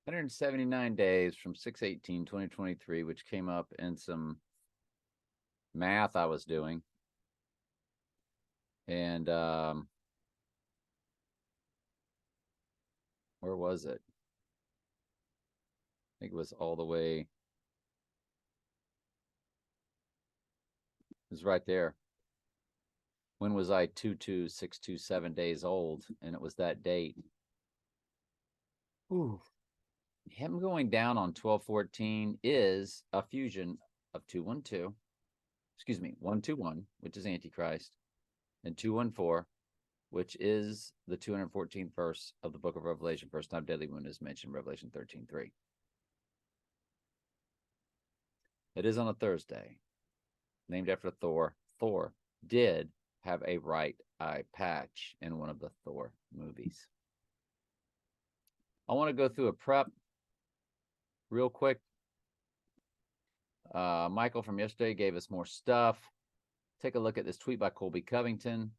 179 days from 6/18/2023, which came up in some math I was doing. And where was it? I think it was all the way. It was right there. When was I 22627 days old? And it was that date. Ooh. Him going down on 1214 is a fusion of 212, excuse me, 121, which is Antichrist, and 214, which is the 214th verse of the book of Revelation. First time deadly wound is mentioned, Revelation 13:3. It is on a Thursday, named after Thor. Thor did have a right eye patch in one of the Thor movies. I want to go through a prep real quick. Michael from yesterday gave us more stuff. Take a look at this tweet by Colby Covington.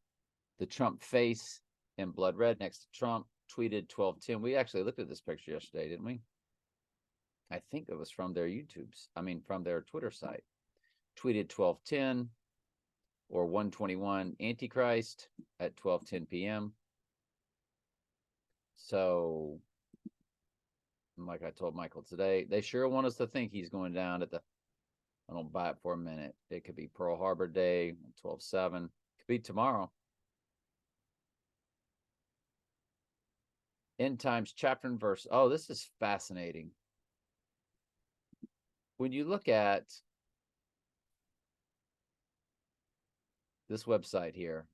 The Trump face in blood red next to Trump, tweeted 1210. We actually looked at this picture yesterday, didn't we? I think it was from their from their Twitter site. Tweeted 1210 or 121 Antichrist at 12:10 p.m. So, like I told Michael today, they sure want us to think he's going down at the, I don't buy it for a minute. It could be Pearl Harbor Day, 12/7. Could be tomorrow. End times chapter and verse. Oh, this is fascinating. When you look at this website here,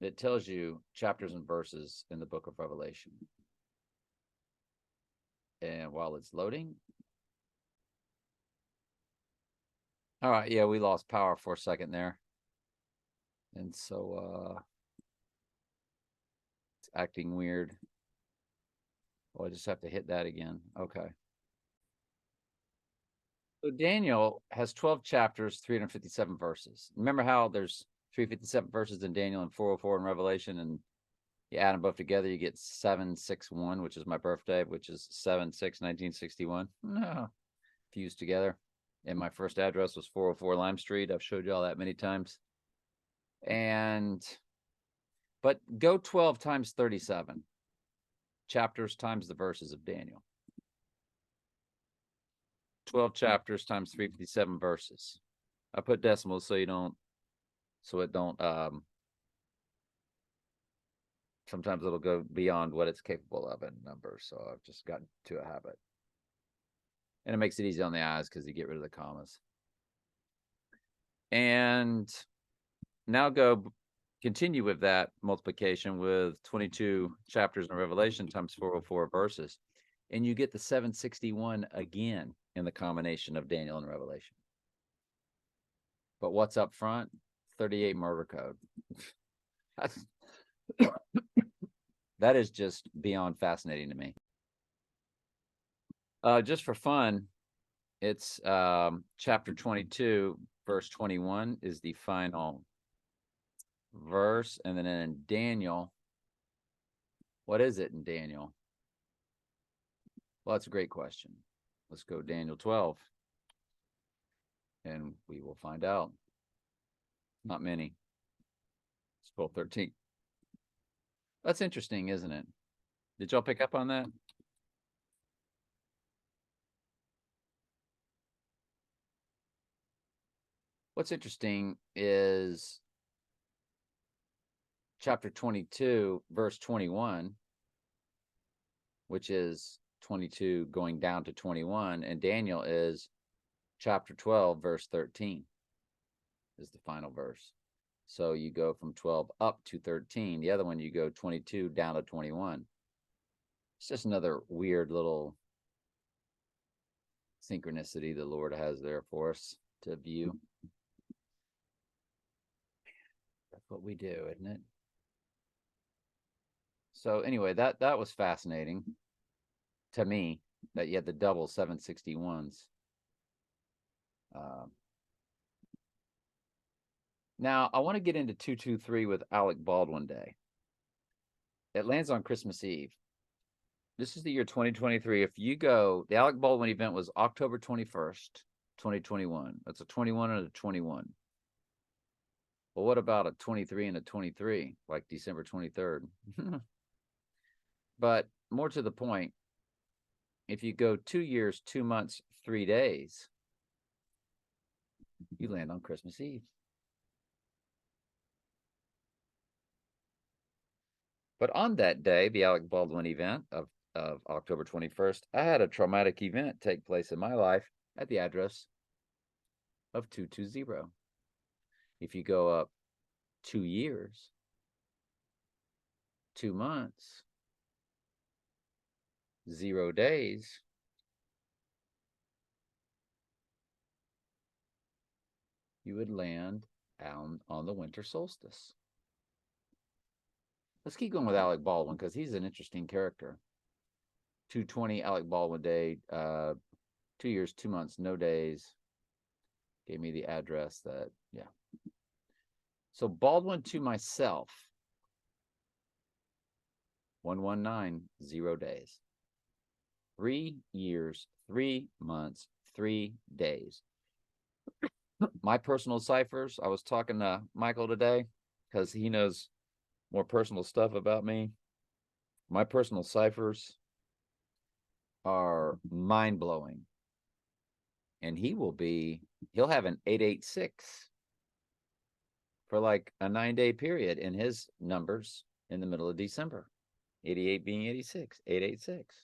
it tells you chapters and verses in the book of Revelation. And while it's loading, all right, yeah, we lost power for a second there. And so it's acting weird. Well, I just have to hit that again. Okay. So Daniel has 12 chapters, 357 verses. Remember how there's 357 verses in Daniel and 404 in Revelation, and you add them both together, you get 761, which is my birthday, which is 7/6/1961. No, fused together. And my first address was 404 Lime Street. I've showed you all that many times. But go 12 times 37 chapters times the verses of Daniel. 12 chapters times 357 verses. I put decimals so it don't sometimes it'll go beyond what it's capable of in numbers. So I've just gotten to a habit. And it makes it easy on the eyes because you get rid of the commas. And now continue with that multiplication with 22 chapters in Revelation times 404 verses. And you get the 761 again in the combination of Daniel and Revelation. But what's up front? 38 murder code. That is just beyond fascinating to me. Just for fun, it's chapter 22, verse 21 is the final verse. And then in Daniel, what is it in Daniel? Well, that's a great question. Let's go Daniel 12. And we will find out. Not many. It's 12:13. That's interesting, isn't it? Did y'all pick up on that? What's interesting is chapter 22, verse 21, which is 22 going down to 21, and Daniel is chapter 12, verse 13 is the final verse. So you go from 12 up to 13. The other one, you go 22 down to 21. It's just another weird little synchronicity the Lord has there for us to view. That's what we do, isn't it? So anyway, that was fascinating to me, that you had the double 761s. Now, I want to get into 223 with Alec Baldwin Day. It lands on Christmas Eve. This is the year 2023. If you go, the Alec Baldwin event was October 21st, 2021. That's a 21 and a 21. Well, what about a 23 and a 23, like December 23rd? But more to the point, if you go 2 years, 2 months, 3 days, you land on Christmas Eve. But on that day, the Alec Baldwin event of October 21st, I had a traumatic event take place in my life at the address of 220. If you go up 2 years, 2 months, 0 days, you would land on the winter solstice. Let's keep going with Alec Baldwin because he's an interesting character. 220 Alec Baldwin Day, 2 years, 2 months, no days. Gave me the address that, yeah. So Baldwin to myself, 119, 0 days. 3 years, 3 months, 3 days. My personal ciphers, I was talking to Michael today because he knows more personal stuff about me. My personal ciphers are mind-blowing. And he'll have an 886 for like a 9-day period in his numbers in the middle of December. 88 being 86, 886.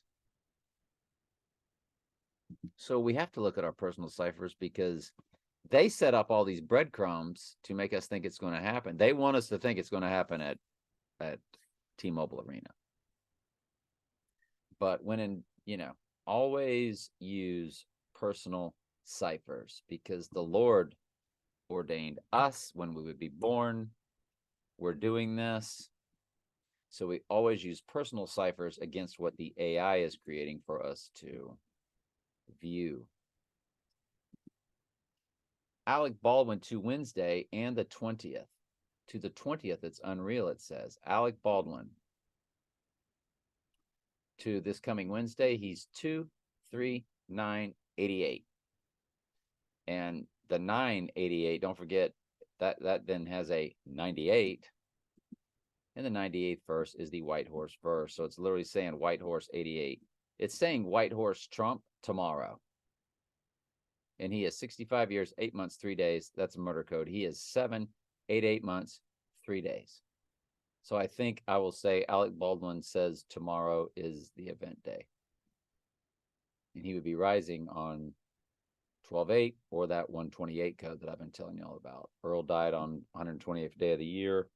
So we have to look at our personal ciphers because they set up all these breadcrumbs to make us think it's going to happen. They want us to think it's going to happen at T-Mobile Arena. But always use personal ciphers because the Lord ordained us when we would be born. We're doing this. So we always use personal ciphers against what the AI is creating for us to view. Alec Baldwin to Wednesday and the 20th. To the 20th, it's unreal, it says. Alec Baldwin. To this coming Wednesday, he's 2, 3, 9, 88. And the 988, don't forget, that then has a 98. And the 98th verse is the White Horse verse. So it's literally saying White Horse 88. It's saying White Horse Trump tomorrow. And he is 65 years, 8 months, 3 days. That's a murder code. He is 788 months, 3 days. So I think I will say Alec Baldwin says tomorrow is the event day. And he would be rising on 12/8 or that 128 code that I've been telling you all about. Earl died on 128th day of the year.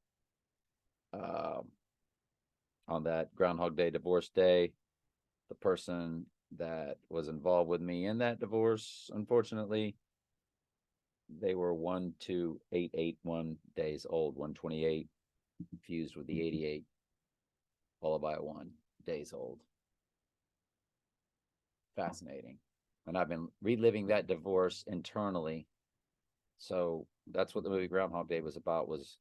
On that Groundhog Day, divorce day, the person that was involved with me in that divorce, unfortunately, they were 12881 days old, 128 fused with the 88, followed by a 1 days old. Fascinating. And I've been reliving that divorce internally. So that's what the movie Groundhog Day was about, was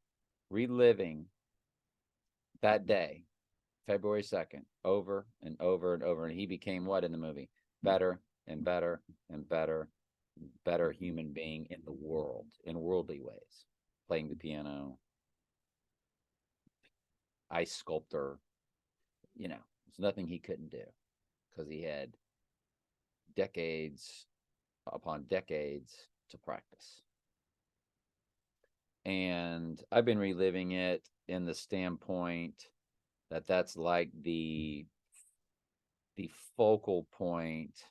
reliving that day, February 2nd, over and over and over. And he became what in the movie? Better and better and better, better human being in the world, in worldly ways. Playing the piano, ice sculptor, there's nothing he couldn't do because he had decades upon decades to practice. And I've been reliving it in the standpoint that that's like the focal point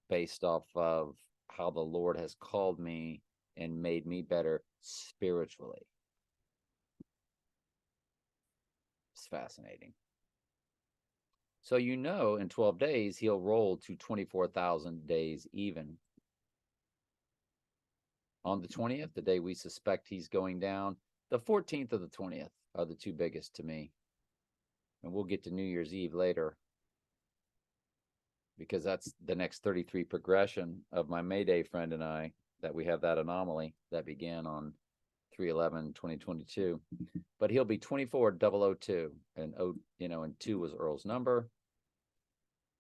based off of how the Lord has called me and made me better spiritually. It's fascinating. So in 12 days, he'll roll to 24,000 days even. On the 20th, the day we suspect he's going down, the 14th or the 20th are the two biggest to me. And we'll get to New Year's Eve later because that's the next 33 progression of my Mayday friend and I, that we have that anomaly that began on 3/11/2022. But he'll be 24002, and and 2 was Earl's number.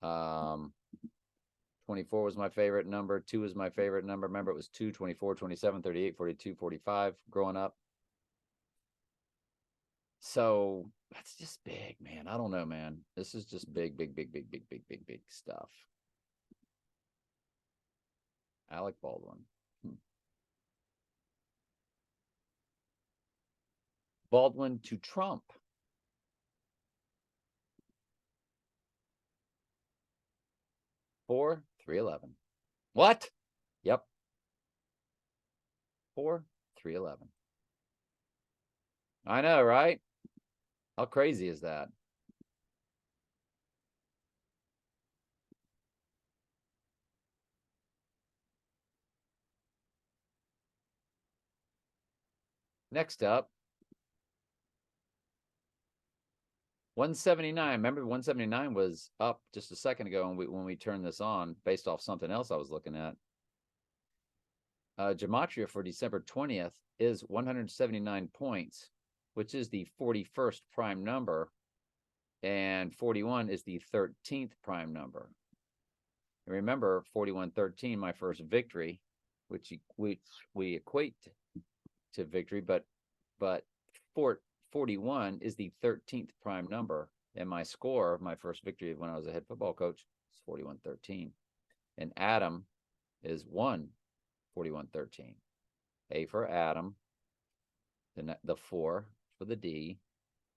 24 was my favorite number. 2 was my favorite number. Remember, it was 2, 24, 27, 38, 42, 45 growing up. So that's just big, man. I don't know, man. This is just big stuff. Alec Baldwin. Baldwin to Trump. 4, 311. What? Yep. 4, 311. I know, right? How crazy is that? Next up, 179. Remember, 179 was up just a second ago when we turned this on, based off something else I was looking at. Gematria for December 20th is 179 points, which is the 41st prime number, and 41 is the 13th prime number. And remember, 4113, my first victory, which we equate to victory, but 41 is the 13th prime number, and my score, my first victory when I was a head football coach, is 4113. And Adam is 14113. A for Adam, the 4 for the D,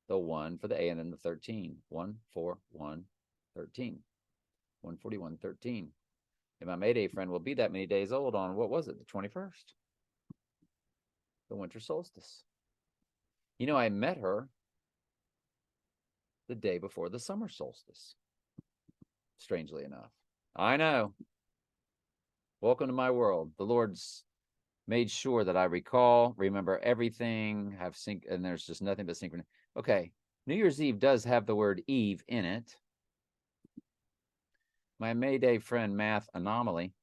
the 1 for the A, and then the 13. 14113. 14113. And my Mayday friend will be that many days old on, what was it, the 21st? The winter solstice. You know, I met her the day before the summer solstice, strangely enough. I know. Welcome to my world. The Lord's made sure that I remember everything, and there's just nothing but synchronicity. Okay, New Year's Eve does have the word Eve in it. My Mayday friend, Math Anomaly,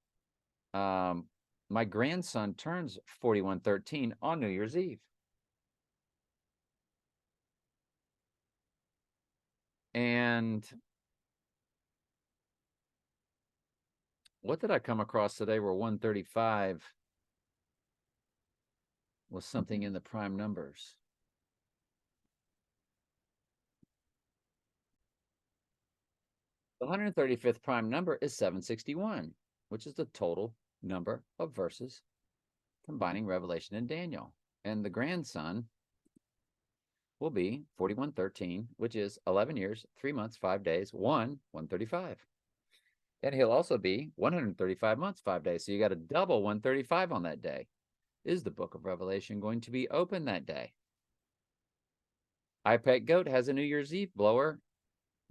my grandson turns 4113 on New Year's Eve. And what did I come across today where 135 was something in the prime numbers? The 135th prime number is 761, which is the total number of verses combining Revelation and Daniel. And the grandson will be 4113, which is 11 years, 3 months, 5 days, 135. And he'll also be 135 months, 5 days. So you got a double 135 on that day. Is the book of Revelation going to be open that day? iPet Goat has a New Year's Eve blower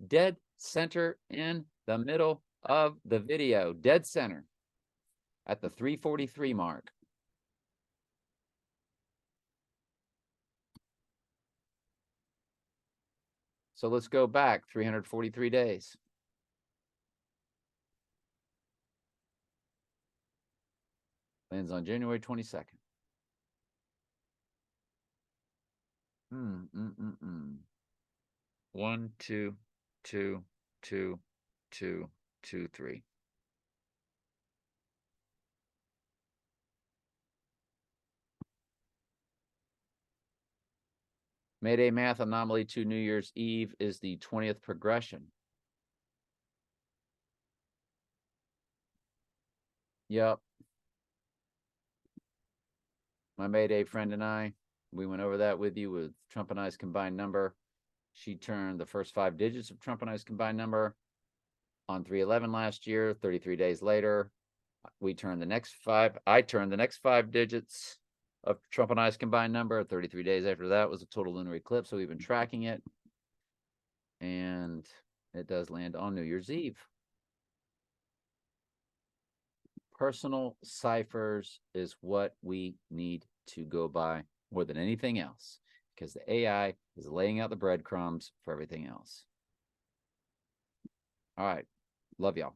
dead center in the middle of the video. Dead center at the 343 mark. So let's go back 343 days. Lands on January 22nd. 1, 2, 2, 2, 2, 2, 3. Mayday Math Anomaly to New Year's Eve is the 20th progression. Yep. My Mayday friend and I, we went over that with you with Trump and I's combined number. She turned the first 5 digits of Trump and I's combined number on 311 last year. 33 days later, we turned the next 5. I turned the next 5 digits of Trump and I's combined number. 33 days after that was a total lunar eclipse. So we've been tracking it. And it does land on New Year's Eve. Personal ciphers is what we need to go by more than anything else, because the AI is laying out the breadcrumbs for everything else. All right. Love y'all.